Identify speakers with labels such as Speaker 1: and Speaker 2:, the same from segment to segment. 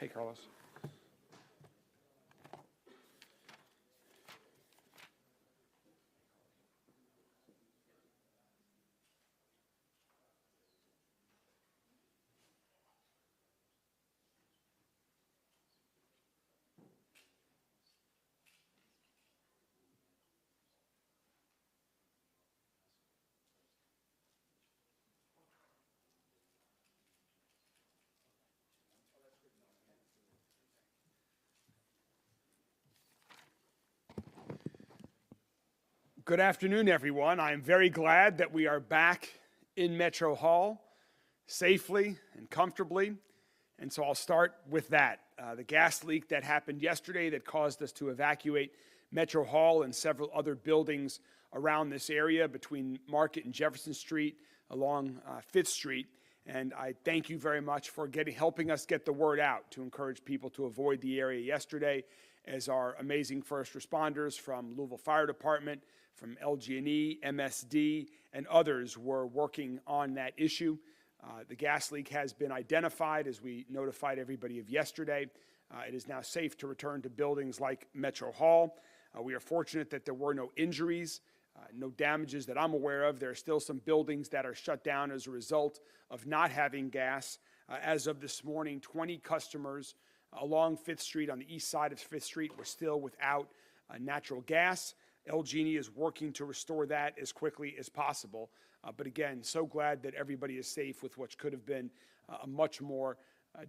Speaker 1: Hey, Carlos. Good afternoon, everyone. I'm very glad that we are back in Metro Hall safely and comfortably. And so I'll start with that. The gas leak that happened yesterday that caused us to evacuate Metro Hall and several other buildings around this area between Market and Jefferson Street along 5th Street. And I thank you very much for helping us get the word out to encourage people to avoid the area yesterday, as our amazing first responders from Louisville Fire Department, from LG&E, MSD, and others were working on that issue. The gas leak has been identified, as we notified everybody of yesterday. It is now safe to return to buildings like Metro Hall. We are fortunate that there were no injuries, no damages that I'm aware of. There are still some buildings that are shut down as a result of not having gas. As of this morning, 20 customers along 5th Street, on the east side of 5th Street, were still without natural gas. LG&E is working to restore that as quickly as possible. But again, so glad that everybody is safe with what could have been a much more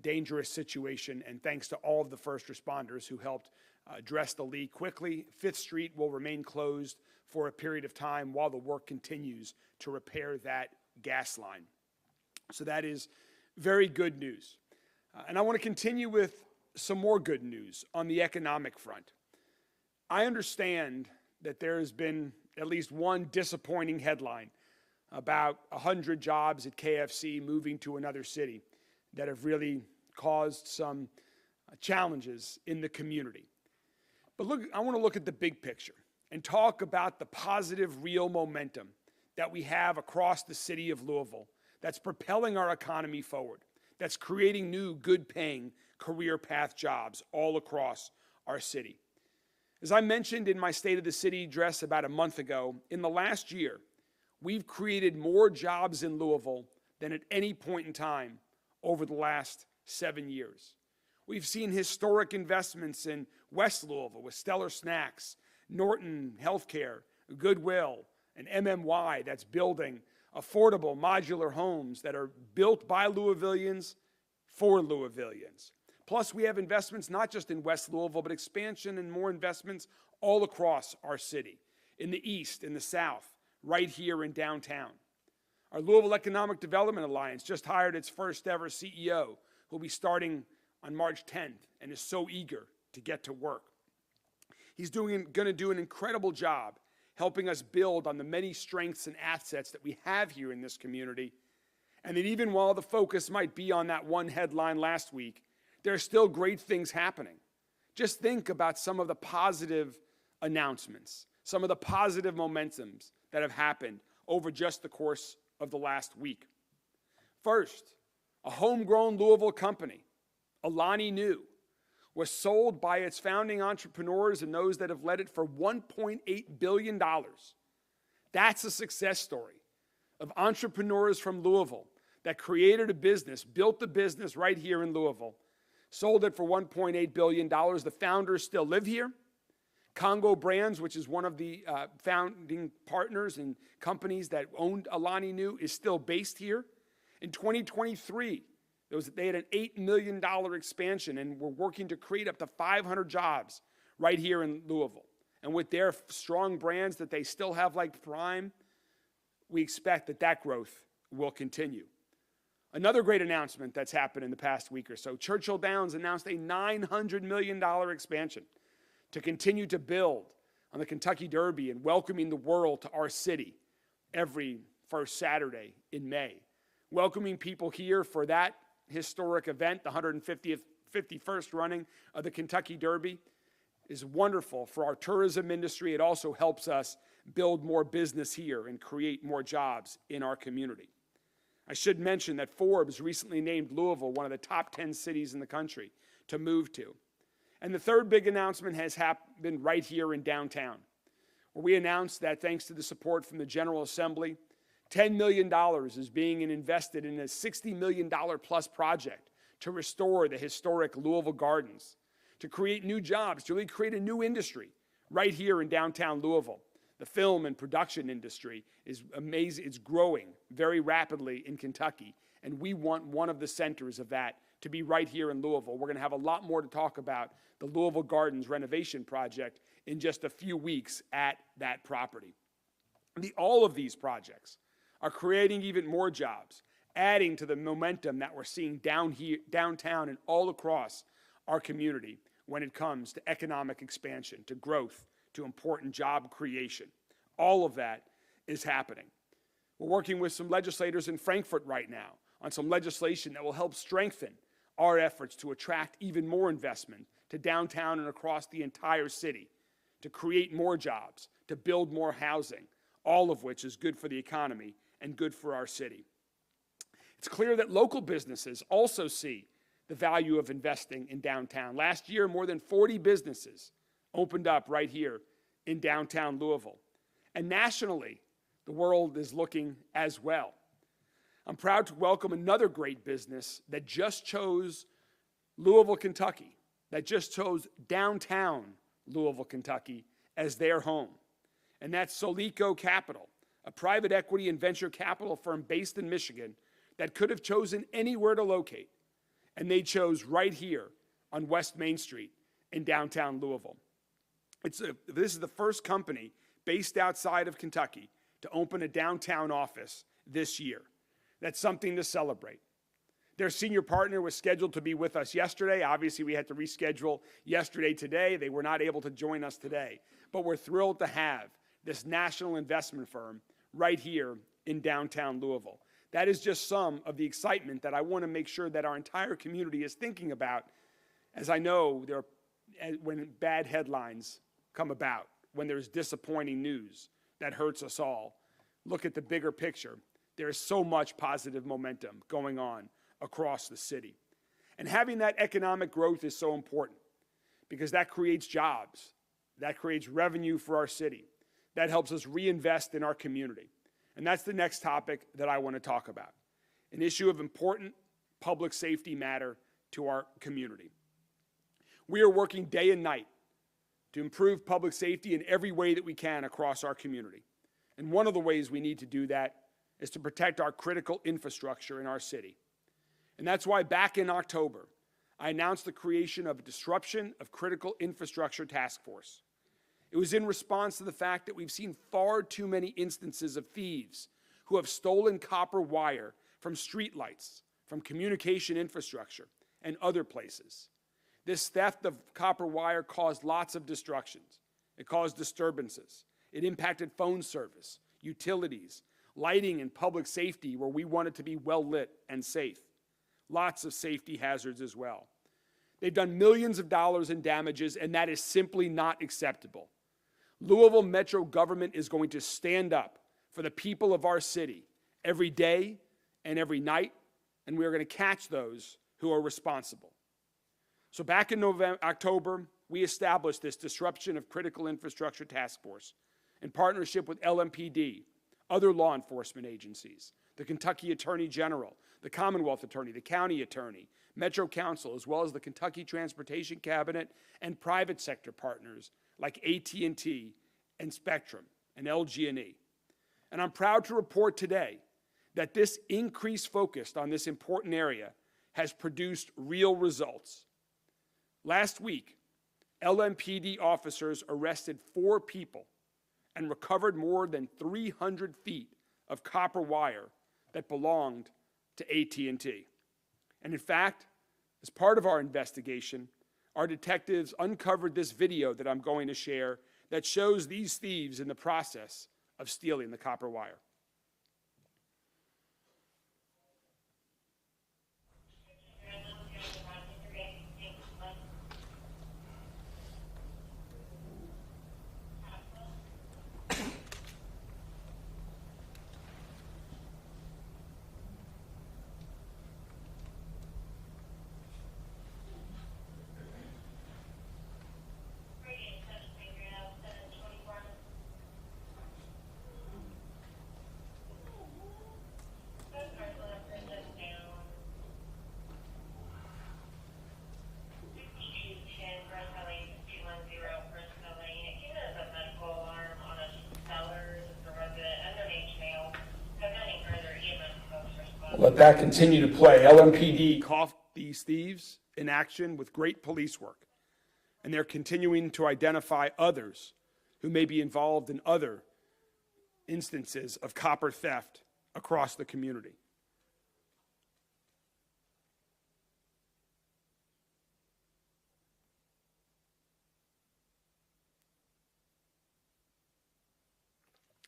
Speaker 1: dangerous situation. And thanks to all of the first responders who helped address the leak quickly. 5th Street will remain closed for a period of time while the work continues to repair that gas line. So that is very good news. And I want to continue with some more good news on the economic front. I understand that there has been at least one disappointing headline about 100 jobs at KFC moving to another city that have really caused some challenges in the community. But look, I want to look at the big picture and talk about the positive, real momentum that we have across the city of Louisville that's propelling our economy forward, that's creating new, good-paying career path jobs all across our city. As I mentioned in my State of the City address about a month ago, in the last year, we've created more jobs in Louisville than at any point in time over the last 7 years. We've seen historic investments in West Louisville with Stellar Snacks, Norton Healthcare, Goodwill, and MMY that's building affordable modular homes that are built by Louisvillians for Louisvillians. Plus, we have investments not just in West Louisville, but expansion and more investments all across our city, in the east, in the south, right here in downtown. Our Louisville Economic Development Alliance just hired its first ever CEO, who will be starting on March 10th and is so eager to get to work. He's going to do an incredible job helping us build on the many strengths and assets that we have here in this community, and that even while the focus might be on that one headline last week, there are still great things happening. Just think about some of the positive announcements, some of the positive momentums that have happened over just the course of the last week. First, a homegrown Louisville company, Alani Nu, was sold by its founding entrepreneurs and those that have led it for $1.8 billion. That's a success story of entrepreneurs from Louisville that created a business, built the business right here in Louisville, sold it for $1.8 billion. The founders still live here. Congo Brands, which is one of the founding partners and companies that owned Alani Nu, is still based here. In 2023, they had an $8 million expansion and were working to create up to 500 jobs right here in Louisville. And with their strong brands that they still have like Prime, we expect that that growth will continue. Another great announcement that's happened in the past week or so, Churchill Downs announced a $900 million expansion to continue to build on the Kentucky Derby and welcoming the world to our city every first Saturday in May. Welcoming people here for that historic event, the 151st running of the Kentucky Derby, is wonderful for our tourism industry. It also helps us build more business here and create more jobs in our community. I should mention that Forbes recently named Louisville one of the top 10 cities in the country to move to. And the third big announcement has happened right here in downtown, where we announced that thanks to the support from the General Assembly, $10 million is being invested in a $60 million plus project to restore the historic Louisville Gardens, to create new jobs, to really create a new industry right here in downtown Louisville. The film and production industry is amazing. It's growing very rapidly in Kentucky, and we want one of the centers of that to be right here in Louisville. We're going to have a lot more to talk about the Louisville Gardens renovation project in just a few weeks at that property. All of these projects are creating even more jobs, adding to the momentum that we're seeing downtown and all across our community when it comes to economic expansion, to growth, to important job creation. All of that is happening. We're working with some legislators in Frankfurt right now on some legislation that will help strengthen our efforts to attract even more investment to downtown and across the entire city, to create more jobs, to build more housing, all of which is good for the economy and good for our city. It's clear that local businesses also see the value of investing in downtown. Last year, more than 40 businesses opened up right here in downtown Louisville. And nationally, the world is looking as well. I'm proud to welcome another great business that just chose Louisville, Kentucky, that just chose downtown Louisville, Kentucky as their home. And that's Solico Capital, a private equity and venture capital firm based in Michigan that could have chosen anywhere to locate. And they chose right here on West Main Street in downtown Louisville. This is the first company based outside of Kentucky to open a downtown office this year. That's something to celebrate. Their senior partner was scheduled to be with us yesterday. Obviously, we had to reschedule yesterday today. They were not able to join us today. But we're thrilled to have this national investment firm right here in downtown Louisville. That is just some of the excitement that I want to make sure that our entire community is thinking about, as I know when bad headlines come about, when there's disappointing news that hurts us all. Look at the bigger picture. There is so much positive momentum going on across the city. And having that economic growth is so important because that creates jobs, that creates revenue for our city, that helps us reinvest in our community. And that's the next topic that I want to talk about, an issue of important public safety matter to our community. We are working day and night to improve public safety in every way that we can across our community. And one of the ways we need to do that is to protect our critical infrastructure in our city. And that's why back in October, I announced the creation of a Disruption of Critical Infrastructure Task Force. It was in response to the fact that we've seen far too many instances of thieves who have stolen copper wire from streetlights, from communication infrastructure, and other places. This theft of copper wire caused lots of destructions. It caused disturbances. It impacted phone service, utilities, lighting, and public safety where we want it to be well lit and safe. Lots of safety hazards as well. They've done millions of dollars in damages, and that is simply not acceptable. Louisville Metro government is going to stand up for the people of our city every day and every night, and we are going to catch those who are responsible. So back in October, we established this Disruption of Critical Infrastructure Task Force in partnership with LMPD, other law enforcement agencies, the Kentucky Attorney General, the Commonwealth Attorney, the County Attorney, Metro Council, as well as the Kentucky Transportation Cabinet and private sector partners like AT&T and Spectrum and LG&E. And I'm proud to report today that this increased focus on this important area has produced real results. Last week, LMPD officers arrested 4 people and recovered more than 300 feet of copper wire that belonged to AT&T. And in fact, as part of our investigation, our detectives uncovered this video that I'm going to share that shows these thieves in the process of stealing the copper wire. let that continue to play. LMPD caught these thieves in action with great police work, and they're continuing to identify others who may be involved in other instances of copper theft across the community.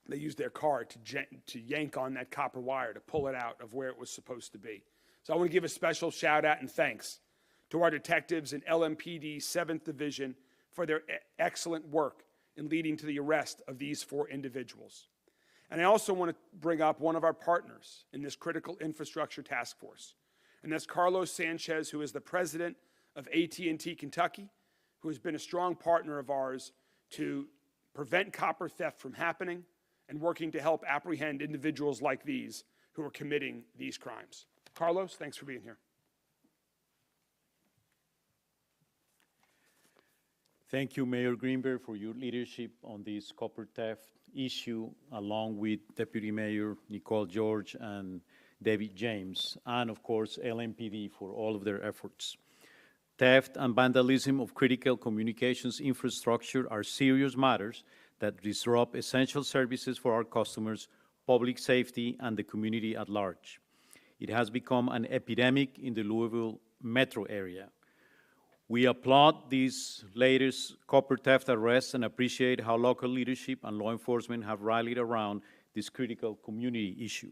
Speaker 1: They used their car to yank on that copper wire to pull it out of where it was supposed to be. So I want to give a special shout out and thanks to our detectives in LMPD 7th Division for their excellent work in leading to the arrest of these 4 individuals. And I also want to bring up one of our partners in this critical infrastructure task force, and that's Carlos Sanchez, who is the president of AT&T Kentucky, who has been a strong partner of ours to prevent copper theft from happening and working to help apprehend individuals like these who are committing these crimes. Carlos, thanks for being here.
Speaker 2: Thank you, Mayor Greenberg, for your leadership on this copper theft issue, along with Deputy Mayor Nicole George and David James, and of course, LMPD for all of their efforts. Theft and vandalism of critical communications infrastructure are serious matters that disrupt essential services for our customers, public safety, and the community at large. It has become an epidemic in the Louisville metro area. We applaud these latest copper theft arrests and appreciate how local leadership and law enforcement have rallied around this critical community issue.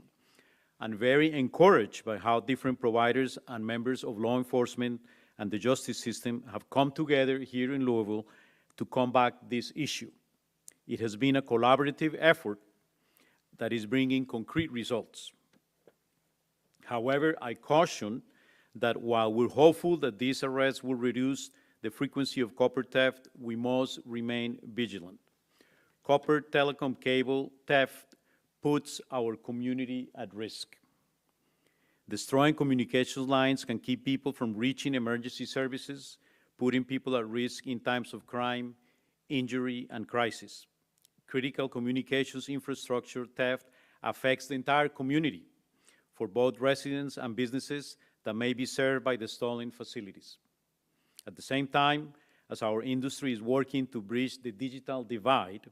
Speaker 2: I'm very encouraged by how different providers and members of law enforcement and the justice system have come together here in Louisville to combat this issue. It has been a collaborative effort that is bringing concrete results. However, I caution that while we're hopeful that these arrests will reduce the frequency of copper theft, we must remain vigilant. Copper telecom cable theft puts our community at risk. Destroying communications lines can keep people from reaching emergency services, putting people at risk in times of crime, injury, and crisis. Critical communications infrastructure theft affects the entire community for both residents and businesses that may be served by the stolen facilities. At the same time, as our industry is working to bridge the digital divide,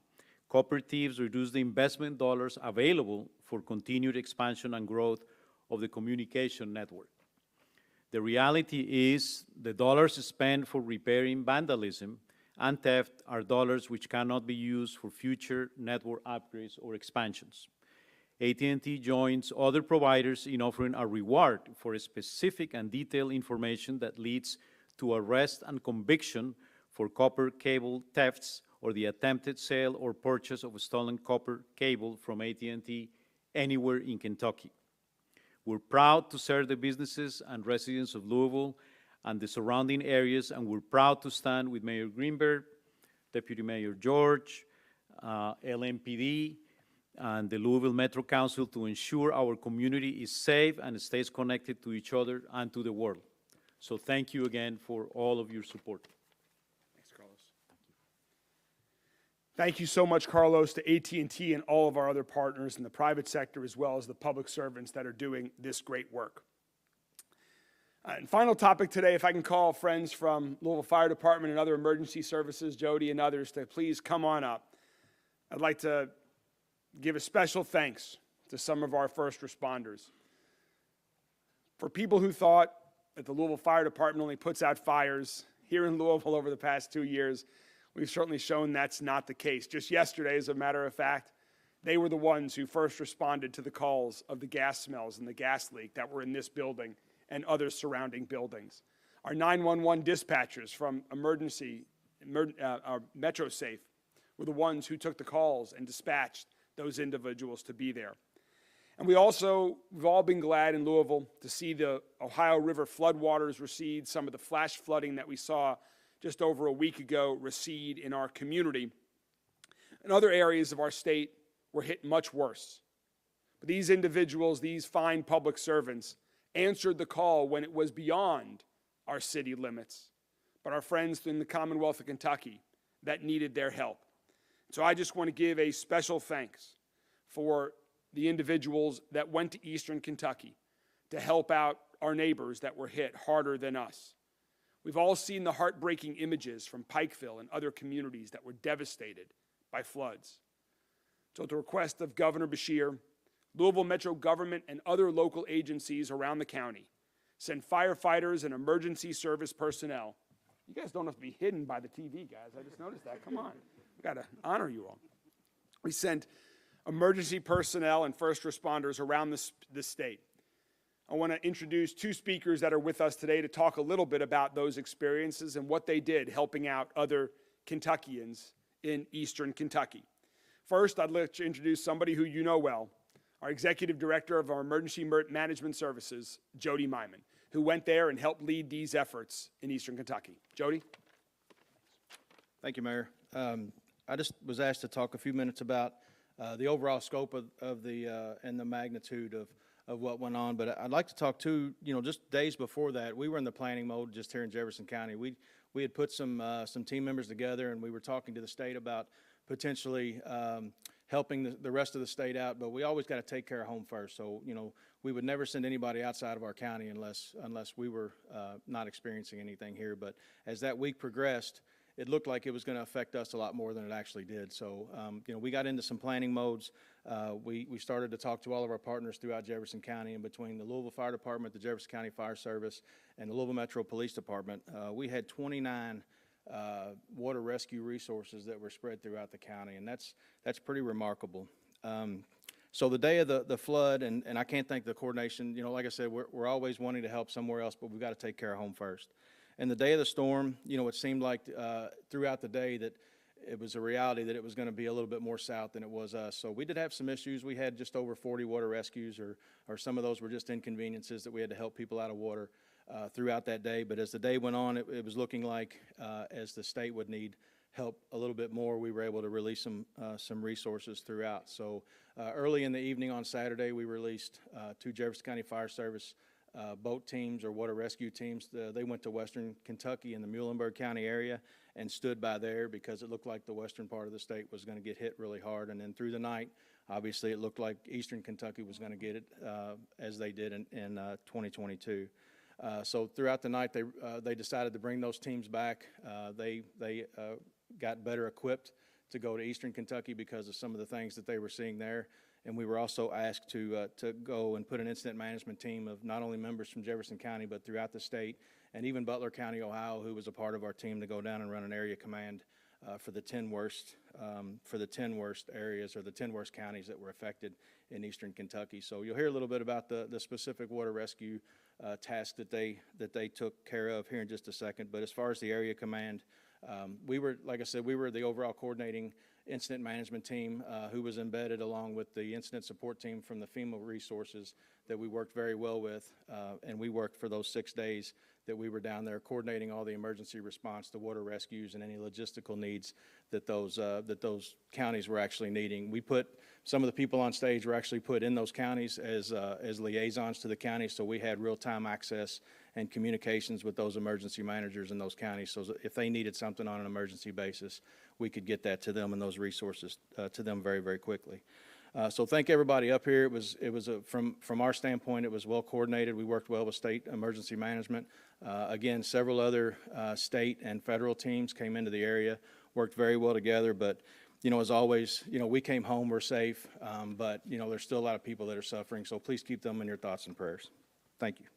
Speaker 2: copper thieves reduce the investment dollars available for continued expansion and growth of the communication network. The reality is the dollars spent for repairing vandalism and theft are dollars which cannot be used for future network upgrades or expansions. AT&T joins other providers in offering a reward for specific and detailed information that leads to arrest and conviction for copper cable thefts or the attempted sale or purchase of a stolen copper cable from AT&T anywhere in Kentucky. We're proud to serve the businesses and residents of Louisville and the surrounding areas, and we're proud to stand with Mayor Greenberg, Deputy Mayor George, LMPD, and the Louisville Metro Council to ensure our community is safe and stays connected to each other and to the world. So thank you again for all of your support.
Speaker 1: Thanks, Carlos. Thank you so much, Carlos, to AT&T and all of our other partners in the private sector, as well as the public servants that are doing this great work. And final topic today, if I can call friends from Louisville Fire Department and other emergency services, Jody and others, to please come on up. I'd like to give a special thanks to some of our first responders. For people who thought that the Louisville Fire Department only puts out fires here in Louisville over the past 2 years, we've certainly shown that's not the case. Just yesterday, as a matter of fact, they were the ones who first responded to the calls of the gas smells and the gas leak that were in this building and other surrounding buildings. Our 911 dispatchers from MetroSafe were the ones who took the calls and dispatched those individuals to be there. And we've all been glad in Louisville to see the Ohio River floodwaters recede, some of the flash flooding that we saw just over a week ago recede in our community. And other areas of our state were hit much worse. But these individuals, these fine public servants, answered the call when it was beyond our city limits, but our friends in the Commonwealth of Kentucky that needed their help. So I just want to give a special thanks for the individuals that went to Eastern Kentucky to help out our neighbors that were hit harder than us. We've all seen the heartbreaking images from Pikeville and other communities that were devastated by floods. So at the request of Governor Beshear, Louisville Metro government and other local agencies around the county sent firefighters and emergency service personnel. You guys don't have to be hidden by the TV, guys. I just noticed that. Come on. We've got to honor you all. We sent emergency personnel and first responders around the state. I want to introduce two speakers that are with us today to talk a little bit about those experiences and what they did helping out other Kentuckians in eastern Kentucky. First, I'd like to introduce somebody who you know well, our Executive Director of our Emergency Management Services, Jody Myman, who went there and helped lead these efforts in eastern Kentucky. Jody?
Speaker 3: Thank you, Mayor. I just was asked to talk a few minutes about the overall scope of the and the magnitude of what went on, but I'd like to talk too, just days before that, we were in the planning mode just here in Jefferson County. We had put some team members together, and we were talking to the state about potentially helping the rest of the state out, but we always got to take care of home first. So, we would never send anybody outside of our county unless we were not experiencing anything here. But as that week progressed, it looked like it was going to affect us a lot more than it actually did. So, we got into some planning modes. We started to talk to all of our partners throughout Jefferson County, and between the Louisville Fire Department, the Jefferson County Fire Service, and the Louisville Metro Police Department, we had 29 water rescue resources that were spread throughout the county, and that's pretty remarkable. So the day of the flood, and I can't thank the coordination, like I said, we're always wanting to help somewhere else, but we've got to take care of home first. And the day of the storm, it seemed like throughout the day that it was a reality that it was going to be a little bit more south than it was us. So we did have some issues. We had just over 40 water rescues, or some of those were just inconveniences that we had to help people out of water throughout that day. But as the day went on, it was looking like as the state would need help a little bit more, we were able to release some resources throughout. So early in the evening on Saturday, we released 2 Jefferson County Fire Service boat teams or water rescue teams. They went to western Kentucky in the Muhlenberg County area and stood by there because it looked like the western part of the state was going to get hit really hard. And then through the night, obviously it looked like eastern Kentucky was going to get it as they did in 2022. So throughout the night, they decided to bring those teams back. They got better equipped to go to eastern Kentucky because of some of the things that they were seeing there. And we were also asked to go and put an incident management team of not only members from Jefferson County, but throughout the state, and even Butler County, Ohio, who was a part of our team, to go down and run an area command for the 10 worst areas or the 10 worst counties that were affected in eastern Kentucky. So you'll hear a little bit about the specific water rescue task that they took care of here in just a second. But as far as the area command, we were, like I said, we were the overall coordinating incident management team who was embedded along with the incident support team from the FEMA resources that we worked very well with, and we worked for those 6 days that we were down there coordinating all the emergency response, the water rescues, and any logistical needs that those counties were actually needing. We put some of the people on stage were actually put in those counties as liaisons to the county, so we had real-time access and communications with those emergency managers in those counties. So if they needed something on an emergency basis, we could get that to them and those resources to them very, very quickly. So thank everybody up here. It was from our standpoint, it was well coordinated. We worked well with state emergency management. Again, several other state and federal teams came into the area, worked very well together. But as always, we came home, we're safe. But there's still a lot of people that are suffering. So please keep them in your thoughts and prayers. Thank you.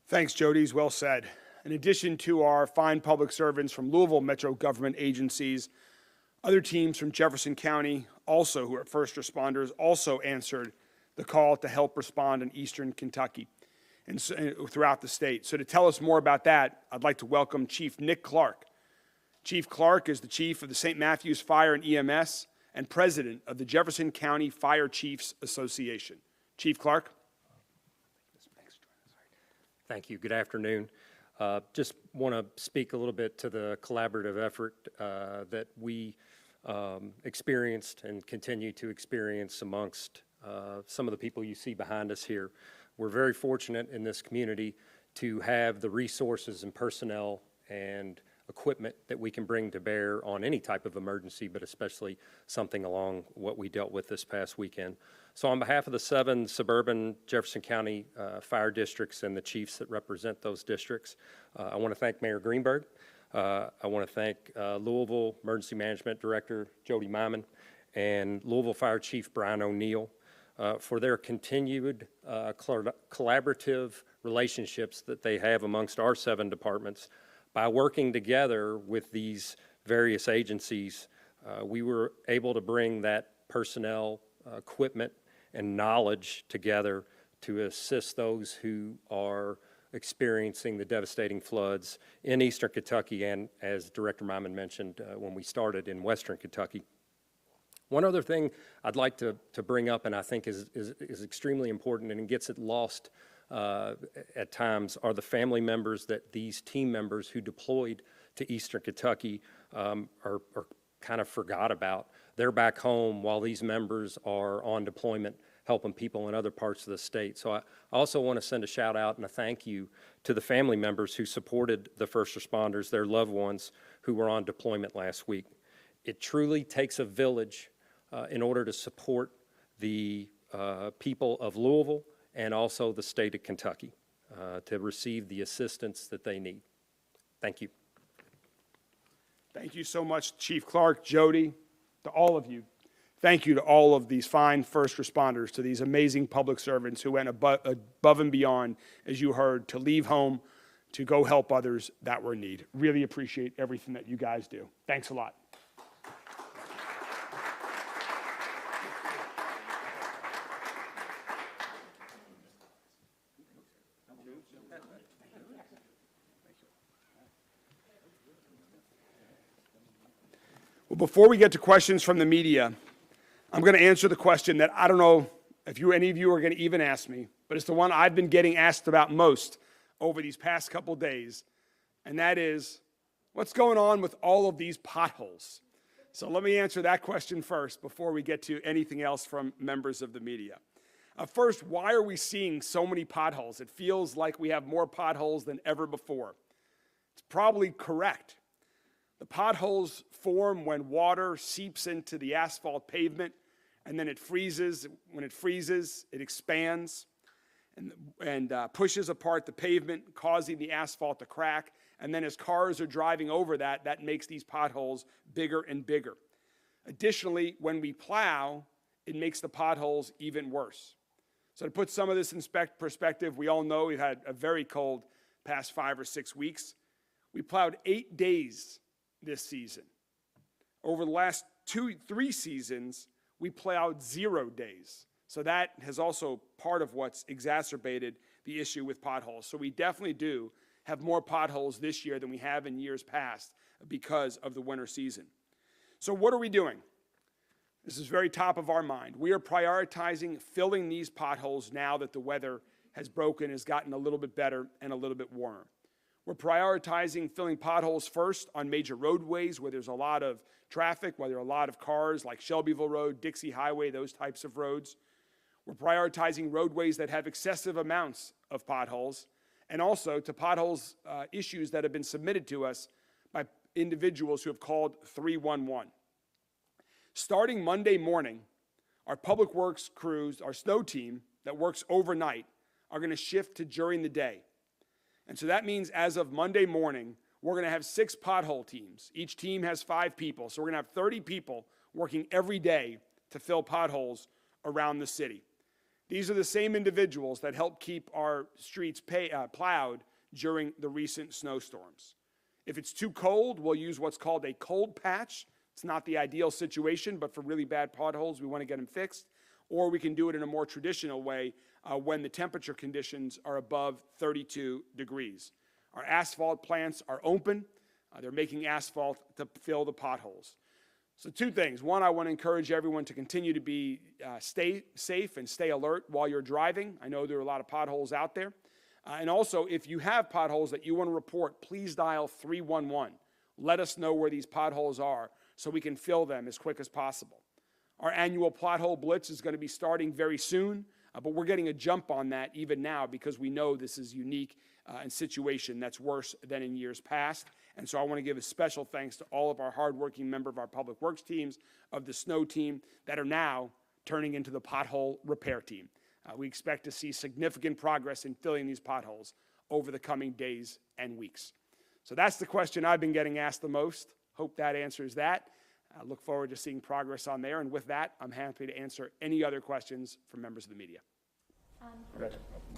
Speaker 1: Thanks, Jody. Well said. In addition to our fine public servants from Louisville Metro government agencies, other teams from Jefferson County, also who are first responders, also answered the call to help respond in eastern Kentucky and throughout the state. So to tell us more about that, I'd like to welcome Chief Nick Clark. Chief Clark is the chief of the St. Matthews Fire and EMS and president of the Jefferson County Fire Chiefs Association. Chief Clark.
Speaker 4: Thank you. Good afternoon. Just want to speak a little bit to the collaborative effort that we experienced and continue to experience amongst some of the people you see behind us here. We're very fortunate in this community to have the resources and personnel and equipment that we can bring to bear on any type of emergency, but especially something along what we dealt with this past weekend. So on behalf of the 7 suburban Jefferson County fire districts and the chiefs that represent those districts, I want to thank Mayor Greenberg. I want to thank Louisville Emergency Management Director Jody Myman and Louisville Fire Chief Brian O'Neill for their continued collaborative relationships that they have amongst our 7 departments. By working together with these various agencies, we were able to bring that personnel, equipment, and knowledge together to assist those who are experiencing the devastating floods in eastern Kentucky and, as Director Myman mentioned when we started, in western Kentucky. One other thing I'd like to bring up, and I think is extremely important and gets it lost at times, are the family members that these team members who deployed to eastern Kentucky are kind of forgot about. They're back home while these members are on deployment helping people in other parts of the state. So I also want to send a shout out and a thank you to the family members who supported the first responders, their loved ones who were on deployment last week. It truly takes a village in order to support the people of Louisville and also the state of Kentucky to receive the assistance that they need. Thank you.
Speaker 1: Thank you so much, Chief Clark, Jody, to all of you. Thank you to all of these fine first responders, to these amazing public servants who went above and beyond, as you heard, to leave home, to go help others that were in need. Really appreciate everything that you guys do. Thanks a lot. Well, before we get to questions from the media, I'm going to answer the question that I don't know if any of you are going to even ask me, but it's the one I've been getting asked about most over these past couple days, and that is, what's going on with all of these potholes? So let me answer that question first before we get to anything else from members of the media. First, why are we seeing so many potholes? It feels like we have more potholes than ever before. It's probably correct. The potholes form when water seeps into the asphalt pavement, and then it freezes. When it freezes, it expands and pushes apart the pavement, causing the asphalt to crack. And then as cars are driving over that, that makes these potholes bigger and bigger. Additionally, when we plow, it makes the potholes even worse. So to put some of this in perspective, we all know we've had a very cold past 5 or 6 weeks. We plowed 8 days this season. Over the last 2-3 seasons, we plowed 0 days. So that has also part of what's exacerbated the issue with potholes. So we definitely do have more potholes this year than we have in years past because of the winter season. So what are we doing? This is very top of our mind. We are prioritizing filling these potholes now that the weather has broken, has gotten a little bit better and a little bit warmer. We're prioritizing filling potholes first on major roadways where there's a lot of traffic, where there are a lot of cars, like Shelbyville Road, Dixie Highway, those types of roads. We're prioritizing roadways that have excessive amounts of potholes, and also to potholes issues that have been submitted to us by individuals who have called 311. Starting Monday morning, our public works crews, our snow team that works overnight, are going to shift to during the day. And so that means as of Monday morning, we're going to have 6 pothole teams. Each team has 5 people. So we're going to have 30 people working every day to fill potholes around the city. These are the same individuals that help keep our streets plowed during the recent snowstorms. If it's too cold, we'll use what's called a cold patch. It's not the ideal situation, but for really bad potholes, we want to get them fixed. Or we can do it in a more traditional way when the temperature conditions are above 32 degrees. Our asphalt plants are open. They're making asphalt to fill the potholes. So 2 things. One, I want to encourage everyone to continue to stay safe and stay alert while you're driving. I know there are a lot of potholes out there. And also, if you have potholes that you want to report, please dial 311. Let us know where these potholes are so we can fill them as quick as possible. Our annual pothole blitz is going to be starting very soon, but we're getting a jump on that even now because we know this is unique and situation that's worse than in years past. And so I want to give a special thanks to all of our hardworking members of our public works teams, of the snow team, that are now turning into the pothole repair team. We expect to see significant progress in filling these potholes over the coming days and weeks. So that's the question I've been getting asked the most. Hope that answers that. I look forward to seeing progress on there. And with that, I'm happy to answer any other questions from members of the media.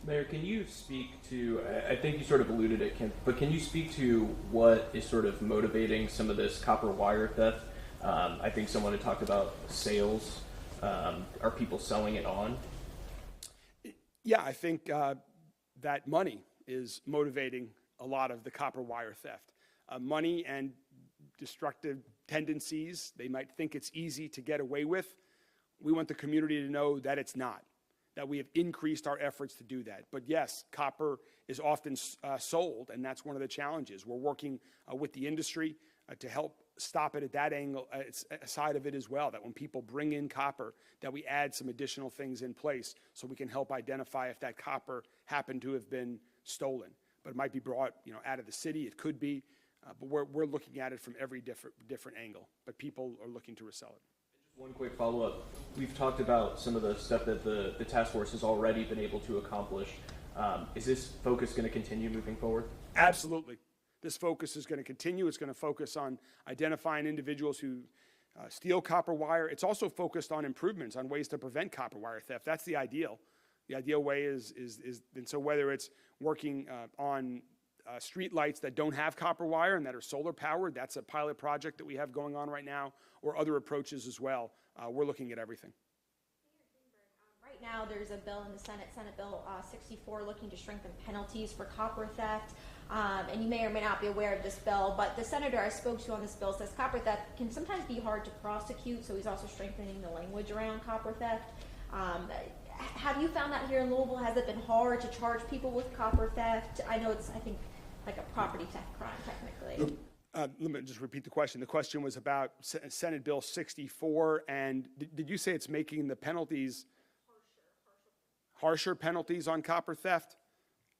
Speaker 5: Mayor, can you speak to, I think you sort of alluded it, but can you speak to what is sort of motivating some of this copper wire theft? I think someone had talked about sales. Are people selling it on?
Speaker 1: Yeah, I think that money is motivating a lot of the copper wire theft. Money and destructive tendencies they might think it's easy to get away with. We want the community to know that it's not, that we have increased our efforts to do that. But yes, copper is often sold, and that's one of the challenges. We're working with the industry to help stop it at that angle, side of it as well, that when people bring in copper, that we add some additional things in place so we can help identify if that copper happened to have been stolen. But it might be brought, out of the city. It could be, but we're looking at it from every different angle. But people are looking to resell it.
Speaker 5: One quick follow-up. We've talked about some of the stuff that the task force has already been able to accomplish. Is this focus going to continue moving forward?
Speaker 1: Absolutely. This focus is going to continue. It's going to focus on identifying individuals who steal copper wire. It's also focused on improvements, on ways to prevent copper wire theft. That's the ideal. The ideal way is and so whether it's working on street lights that don't have copper wire and that are solar powered, that's a pilot project that we have going on right now, or other approaches as well. We're looking at everything.
Speaker 6: Right now, there's a bill in the Senate Bill 64, looking to strengthen penalties for copper theft. And you may or may not be aware of this bill, but the senator I spoke to on this bill says copper theft can sometimes be hard to prosecute, so he's also strengthening the language around copper theft. Have you found that here in Louisville? Has it been hard to charge people with copper theft? I know it's, I think, like a property theft crime, technically.
Speaker 1: Let me just repeat the question. The question was about Senate Bill 64, and did you say it's making the penalties harsher penalties on copper theft?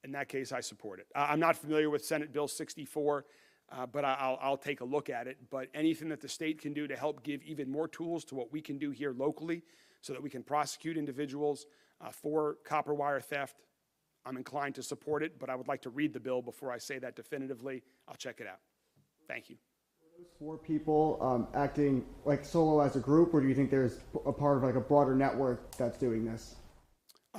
Speaker 1: In that case, I support it. I'm not familiar with Senate Bill 64, but I'll take a look at it. But anything that the state can do to help give even more tools to what we can do here locally so that we can prosecute individuals for copper wire theft, I'm inclined to support it, but I would like to read the bill before I say that definitively. I'll check it out. Thank you.
Speaker 7: Are those 4 people acting like solo as a group, or do you think there's a part of like a broader network that's doing this?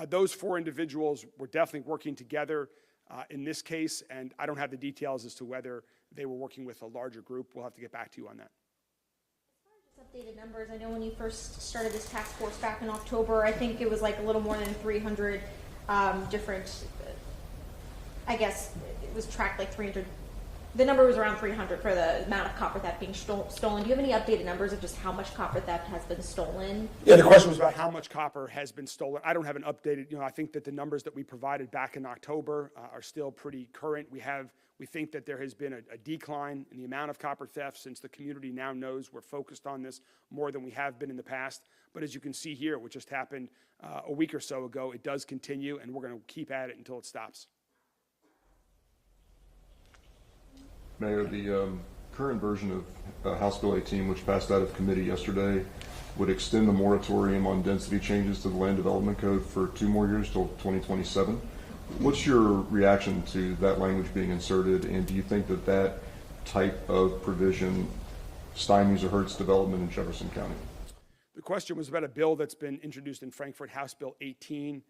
Speaker 1: Those 4 individuals were definitely working together in this case, and I don't have the details as to whether they were working with a larger group. We'll have to get back to you on that.
Speaker 6: Updated numbers. I know when you first started this task force back in October, I think it was like a little more than 300 different, I guess it was tracked like 300. The number was around 300 for the amount of copper theft being stolen. Do you have any updated numbers of just how much copper theft has been stolen?
Speaker 1: Yeah, the question was about how much copper has been stolen. I don't have an updated, I think that the numbers that we provided back in October are still pretty current. We think that there has been a decline in the amount of copper theft since the community now knows we're focused on this more than we have been in the past. But as you can see here, what just happened a week or so ago, it does continue, and we're going to keep at it until it stops.
Speaker 8: Mayor, the current version of House Bill 18, which passed out of committee yesterday, would extend the moratorium on density changes to the Land Development Code for 2 more years till 2027. What's your reaction to that language being inserted, and do you think that that type of provision stymies or hurts development in Jefferson County?
Speaker 1: The question was about a bill that's been introduced in Frankfurt, House Bill 18,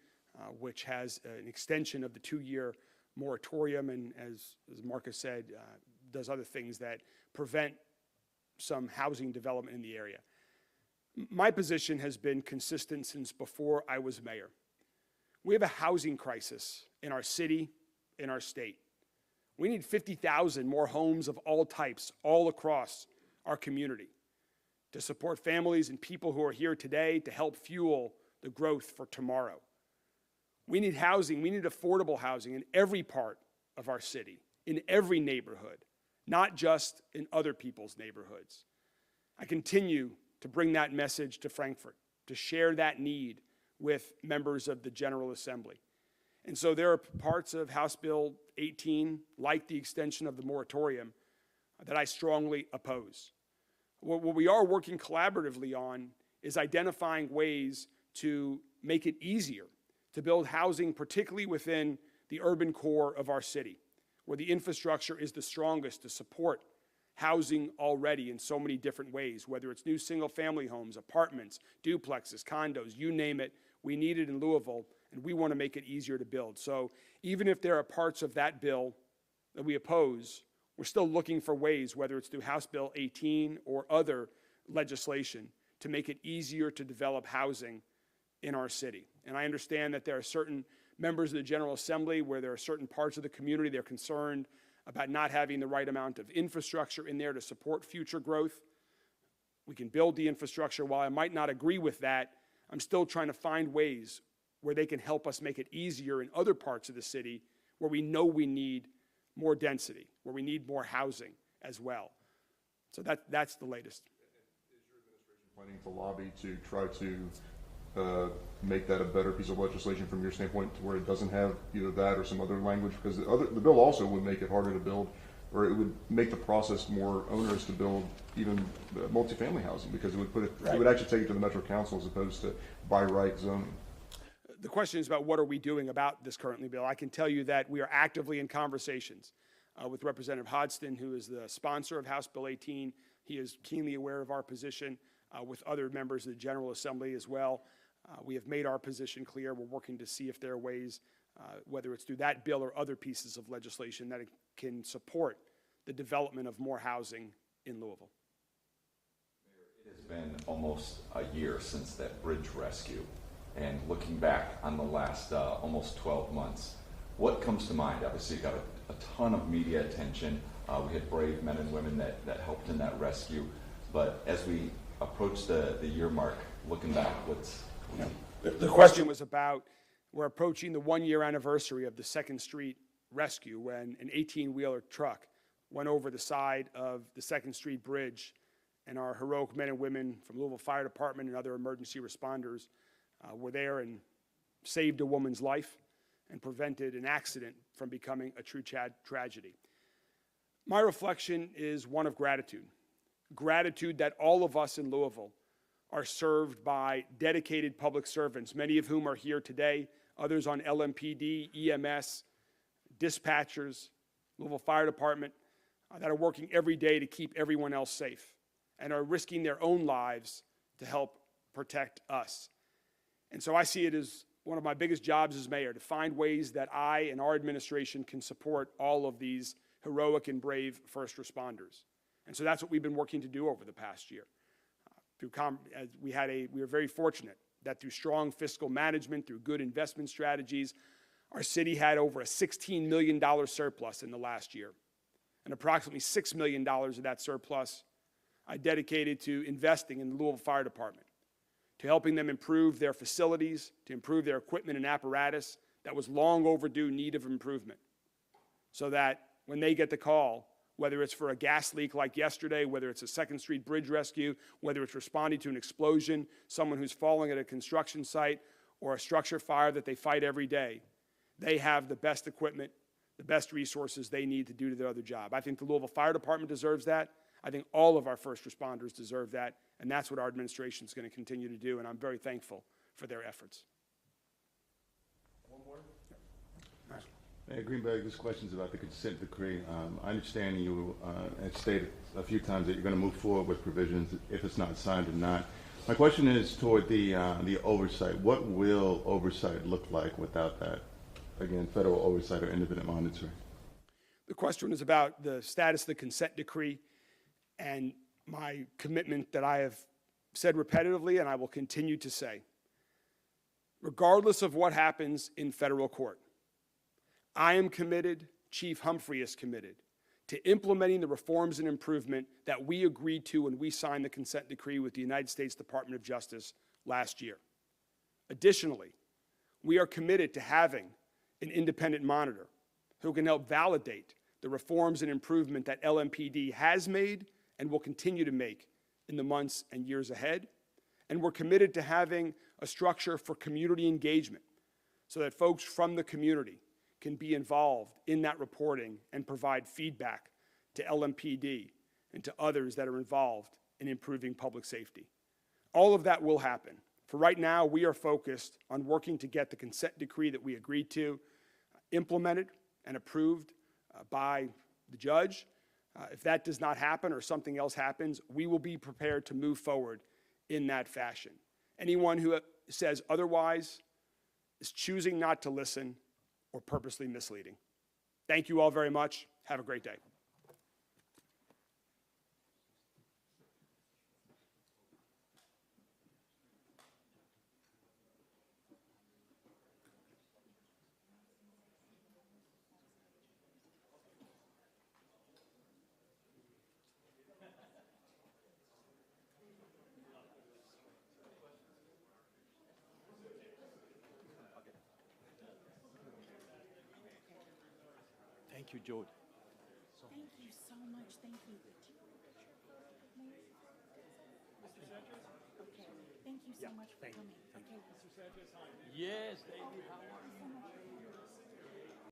Speaker 1: which has an extension of the 2-year moratorium, and as Marcus said, does other things that prevent some housing development in the area. My position has been consistent since before I was mayor. We have a housing crisis in our city, in our state. We need 50,000 more homes of all types all across our community to support families and people who are here today to help fuel the growth for tomorrow. We need housing, we need affordable housing in every part of our city, in every neighborhood, not just in other people's neighborhoods. I continue to bring that message to Frankfurt, to share that need with members of the General Assembly. And so there are parts of House Bill 18, like the extension of the moratorium, that I strongly oppose. What we are working collaboratively on is identifying ways to make it easier to build housing, particularly within the urban core of our city, where the infrastructure is the strongest to support housing already in so many different ways, whether it's new single-family homes, apartments, duplexes, condos, you name it. We need it in Louisville, and we want to make it easier to build. So even if there are parts of that bill that we oppose, we're still looking for ways, whether it's through House Bill 18 or other legislation, to make it easier to develop housing in our city. And I understand that there are certain members of the General Assembly where there are certain parts of the community they're concerned about not having the right amount of infrastructure in there to support future growth. We can build the infrastructure. While I might not agree with that, I'm still trying to find ways where they can help us make it easier in other parts of the city where we know we need more density, where we need more housing as well. So that's the latest.
Speaker 8: Is your administration planning to lobby to try to make that a better piece of legislation from your standpoint, to where it doesn't have either that or some other language? Because the bill also would make it harder to build, or it would make the process more onerous to build even multifamily housing, because it would put it,
Speaker 1: Right.
Speaker 8: it would actually take it to the Metro Council as opposed to by right zoning.
Speaker 1: The question is about what are we doing about this currently bill. I can tell you that we are actively in conversations with Representative Hodgson, who is the sponsor of House Bill 18. He is keenly aware of our position, with other members of the General Assembly as well. We have made our position clear. We're working to see if there are ways, whether it's through that bill or other pieces of legislation, that it can support the development of more housing in Louisville.
Speaker 9: It has been almost a year since that bridge rescue. And looking back on the last almost 12 months, what comes to mind? Obviously, you got a ton of media attention. We had brave men and women that helped in that rescue. But as we approach the year mark, looking back, what's...
Speaker 1: The question was about, we're approaching the 1-year anniversary of the 2nd Street rescue, when an 18-wheeler truck went over the side of the 2nd Street Bridge, and our heroic men and women from Louisville Fire Department and other emergency responders were there and saved a woman's life and prevented an accident from becoming a true tragedy. My reflection is one of gratitude. Gratitude that all of us in Louisville are served by dedicated public servants, many of whom are here today, others on LMPD, EMS, dispatchers, Louisville Fire Department, that are working every day to keep everyone else safe and are risking their own lives to help protect us. And so I see it as one of my biggest jobs as mayor, to find ways that I and our administration can support all of these heroic and brave first responders. And so that's what we've been working to do over the past year. We were very fortunate that through strong fiscal management, through good investment strategies, our city had over a $16 million surplus in the last year. And approximately $6 million of that surplus I dedicated to investing in the Louisville Fire Department, to helping them improve their facilities, to improve their equipment and apparatus that was long overdue need of improvement, so that when they get the call, whether it's for a gas leak like yesterday, whether it's a 2nd Street Bridge rescue, whether it's responding to an explosion, someone who's falling at a construction site, or a structure fire that they fight every day, they have the best equipment, the best resources they need to do their other job. I think the Louisville Fire Department deserves that. I think all of our first responders deserve that, and that's what our administration is going to continue to do, and I'm very thankful for their efforts.
Speaker 10: Mayor Greenberg, this question is about the consent decree. I understand you have stated a few times that you're going to move forward with provisions if it's not signed or not. My question is toward the oversight. What will oversight look like without that? Again, federal oversight or independent monitoring.
Speaker 1: The question is about the status of the consent decree and my commitment that I have said repetitively and I will continue to say. Regardless of what happens in federal court, I am committed, Chief Humphrey is committed, to implementing the reforms and improvement that we agreed to when we signed the consent decree with the United States Department of Justice last year. Additionally, we are committed to having an independent monitor who can help validate the reforms and improvement that LMPD has made and will continue to make in the months and years ahead. And we're committed to having a structure for community engagement so that folks from the community can be involved in that reporting and provide feedback to LMPD and to others that are involved in improving public safety. All of that will happen. For right now, we are focused on working to get the consent decree that we agreed to implemented and approved by the judge. If that does not happen or something else happens, we will be prepared to move forward in that fashion. Anyone who says otherwise is choosing not to listen or purposely misleading. Thank you all very much. Have a great day.
Speaker 2: Thank you, George.
Speaker 11: Thank you so much. Thank you. Okay. Thank you so much for coming. Okay.
Speaker 2: Yes, David, how are you?